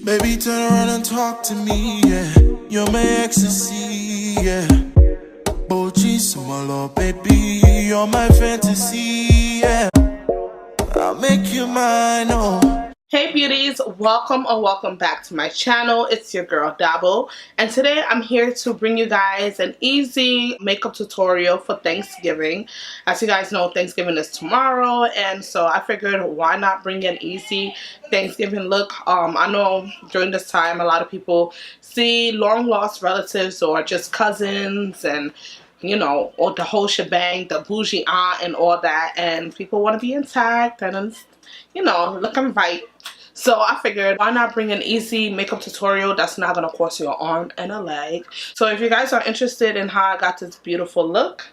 Baby, turn around and talk to me, yeah. You're my ecstasy, yeah. Beauties, my love, baby. You're my fantasy, yeah. I'll make you mine, oh. Hey beauties, welcome or welcome back to my channel. It's your girl Dabo, and today I'm here to bring you guys an easy makeup tutorial for Thanksgiving. As you guys know, Thanksgiving is tomorrow, and so I figured why not bring an easy Thanksgiving look. I know during this time a lot of people see long lost relatives or just cousins and you know, or the whole shebang, the bougie aunt and all that, and people want to be intact and you know, looking right. So I figured why not bring an easy makeup tutorial that's not going to cost you an arm and a leg. So if you guys are interested in how I got this beautiful look,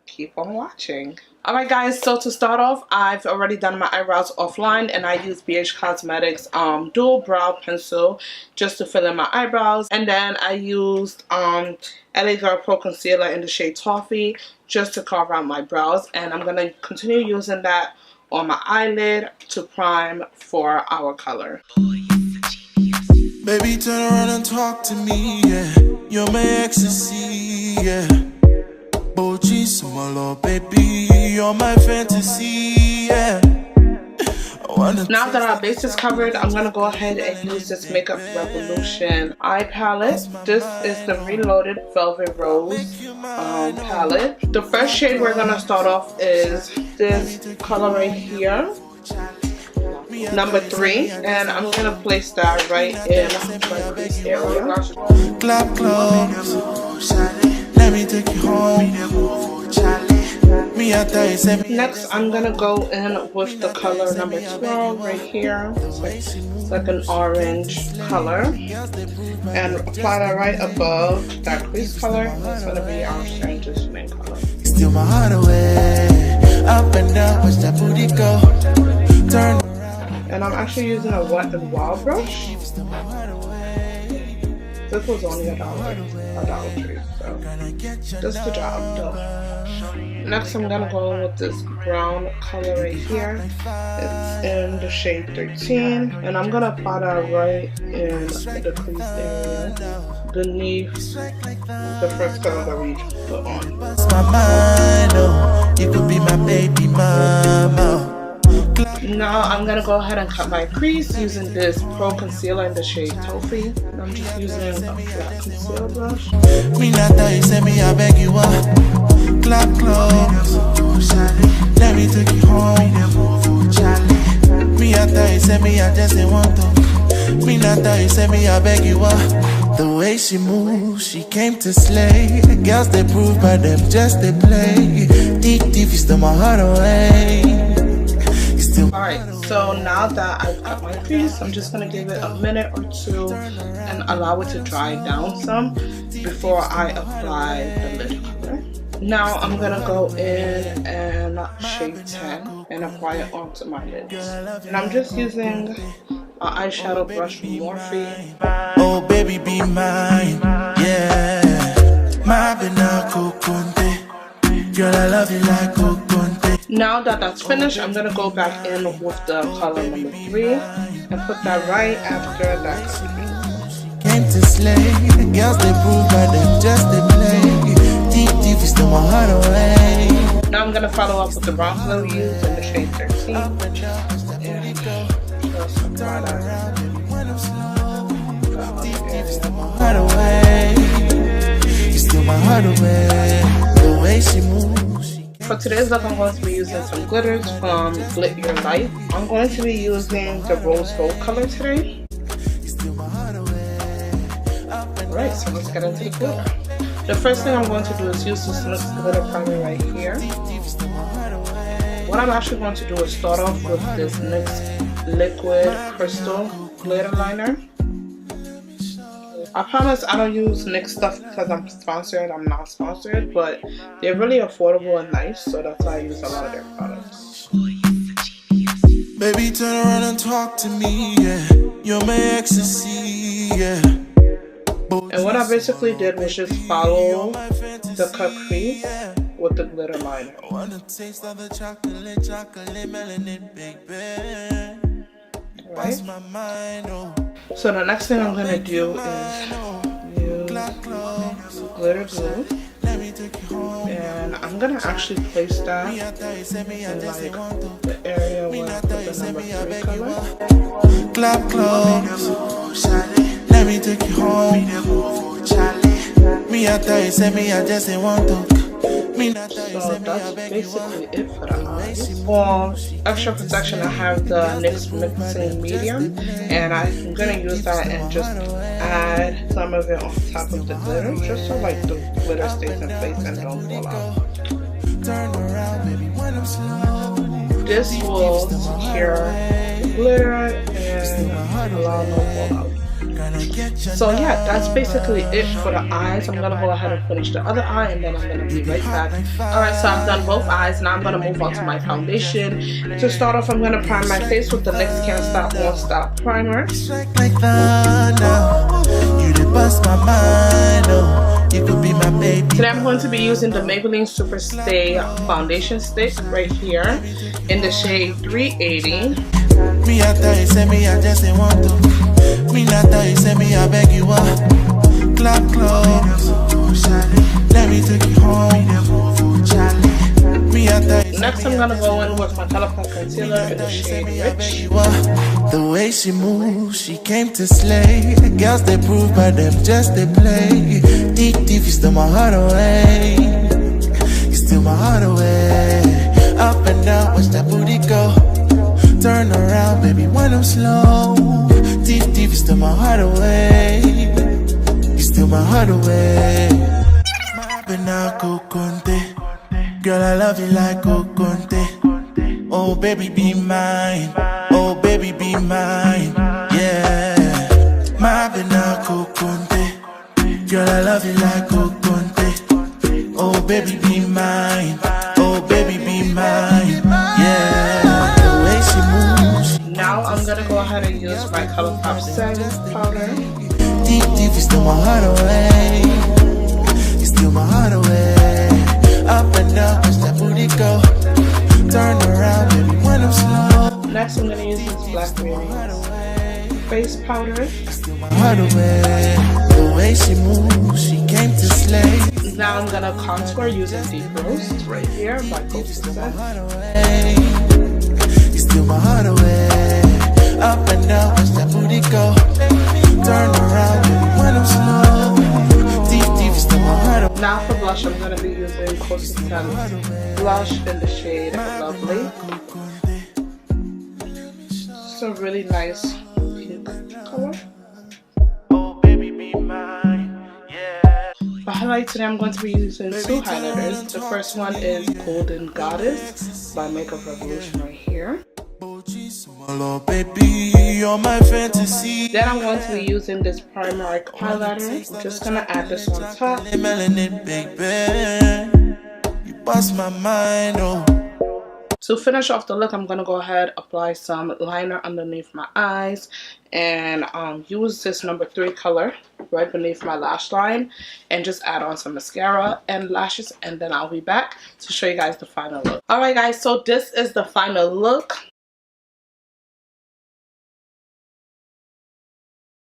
keep on watching. Alright guys, so to start off, I've already done my eyebrows offline and I use BH Cosmetics dual brow pencil just to fill in my eyebrows. And then I used LA Girl Pro Concealer in the shade Toffee just to carve out my brows. And I'm going to continue using that on my eyelid to prime for our color. Baby, turn around and talk to me, yeah. You're my ecstasy, yeah. Beauties, my love, baby. You're my fantasy, yeah. Now that our base is covered, I'm going to go ahead and use this Makeup Revolution eye palette. This is the Reloaded Velvet Rose palette. The first shade we're going to start off is this color right here, number 3, and I'm going to place that right in my crease area. Clap close, let me take you home. Next, I'm going to go in with the color number 12 right here. It's like an orange color. And apply that right above that crease color. That's going to be our transitioning color. Steal my heart away. Up and down, watch that booty go. Turn. And I'm actually using a Wet n Wild brush. This was only $1.03, so that's the job done. Next, I'm gonna go in with this brown color right here. It's in the shade 13, and I'm gonna apply that right in the crease area beneath the first color that we put on. You could be my baby mama. Now I'm gonna go ahead and cut my crease using this Pro Concealer in the shade Toffee. And I'm just using a flat concealer brush. I beg you up. Clap close. Let me take you home. Me I thought you said me I just didn't want to. Me not thought you said me I beg you up. The way she moves, she came to slay. Girls they prove by them just they play. Deep deep you stole my heart away. Alright, so now that I've cut my crease, I'm just going to give it a minute or two and allow it to dry down some before I apply the lid color. Now I'm going to go in and shade 10 and apply it onto my lids. And I'm just using an eyeshadow brush from Morphe. Oh baby be mine, yeah. My banana coconte. Girl I love you like coconte. Now that that's finished, I'm going to go back in with the color number 3 and put that right after that color. Came to slay, girls they prove by them just they play. Deep deep is my heart away. Now I'm going to follow up with the brown color we used in the shade 13. And just apply that. Heart away. You steal my heart away. The way she moves. For today's look, I'm going to be using some glitters from Glit Your Life. I'm going to be using the Rose Gold color today. Alright, so let's get into the glitter. The first thing I'm going to do is use this NYX glitter primer right here. What I'm actually going to do is start off with this NYX Liquid Crystal Glitter Liner. I promise I don't use NYX stuff because I'm sponsored. I'm not sponsored, but they're really affordable and nice, so that's why I use a lot of their products. Baby, turn around and talk to me, yeah. You're my ecstasy, yeah. And what I basically did was just follow the cut crease with the glitter liner. Right. So the next thing I'm gonna do is use glitter glue, and I'm gonna actually place that in like the area where I put the number 3 color. Clap close, let me take you home, Charlie. Me I tell you, say me I just ain't want to. So that's basically it for the eyes. For extra protection, I have the NYX mixing medium, and I'm gonna use that and just add some of it on top of the glitter, just so like the glitter stays in place and don't fall out. This will secure the glitter and allow no fallout. So yeah, that's basically it for the eyes. I'm gonna go ahead and finish the other eye, and then I'm gonna be right back. Alright, so I've done both eyes. Now I'm gonna move on to my foundation. To start off, I'm gonna prime my face with the NYX Can't Stop Won't Stop primer. Today I'm going to be using the Maybelline Super Stay foundation stick right here in the shade 380. Me I tell you, say me I just ain't want to. Me not tell you, say me I beg you up. Clap close, let me take you home, me I tell you. Next I'm gonna go in with my ColourPop concealer in the shade Rich. The way she moves, she came to slay. Girls they prove, but them just they play. Deep deep, you steal my heart away. You steal my heart away. Up and down, watch that booty go. Turn around, baby, when I'm slow. Deep, deep, you steal my heart away. You steal my heart away. Benako Conte. Girl, I love you like Conte. Oh, baby, be mine. Oh, baby, be mine. Yeah. My Benako Conte. Girl, I love you like Conte. Oh, baby, be mine. Oh, baby, be mine. Yeah. Now I'm gonna go ahead and use my ColourPop setting powder. Deep, deep, you steal my heart away. You steal my heart away. Up and down, watch that booty go. Turn around, baby, when I'm slow. Next, I'm gonna use this Black Beauty face powder. Steal my heart away. The way she moves, she came to slay. Now I'm gonna contour using Deep Rose right here by Coach. You steal my heart away. Up and down, watch that booty go. Turn around, baby, when I'm slow. Deep, deep, you steal my heart away. Now for blush, I'm gonna be using Coach blush in the shade Lovely. It's a really nice pink color. Oh, baby, be mine. Yeah. For highlight today, I'm going to be using 2 highlighters. The first one is Golden Goddess by Makeup Revolution right here. Baby, you're my fantasy. Then I'm going to be using this Primark highlighter. I'm just gonna add this on top. Melanin, baby, you bust my mind, oh. To finish off the look, I'm gonna go ahead apply some liner underneath my eyes and use this number 3 color right beneath my lash line and just add on some mascara and lashes, and then I'll be back to show you guys the final look. Alright guys, so this is the final look.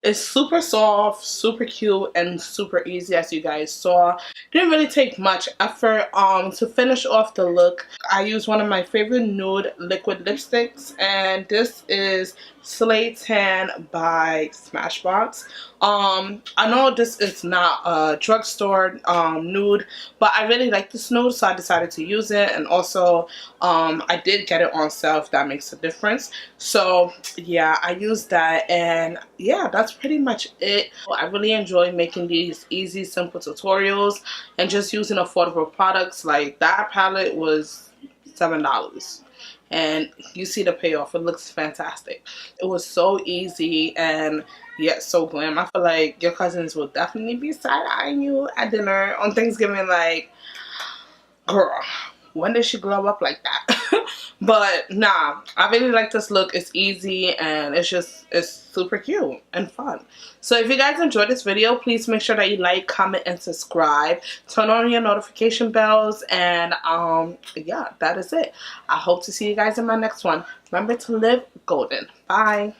It's super soft, super cute, and super easy, as you guys saw. Didn't really take much effort to finish off the look. I used one of my favorite nude liquid lipsticks, and this is Slay Tan by Smashbox. I know this is not a drugstore nude, but I really like this nude, so I decided to use it. And also I did get it on sale, if that makes a difference. So yeah, I used that, and yeah, that's pretty much it. I really enjoy making these easy, simple tutorials and just using affordable products. Like that palette was $7. And you see the payoff. It looks fantastic. It was so easy and yet so glam. I feel like your cousins will definitely be side-eyeing you at dinner on Thanksgiving, like, girl, when did she glow up like that? But nah, I really like this look. It's easy and it's super cute and fun. So if you guys enjoyed this video, please make sure that you like, comment, and subscribe. Turn on your notification bells, and yeah, that is it. I hope to see you guys in my next one. Remember to live golden. Bye.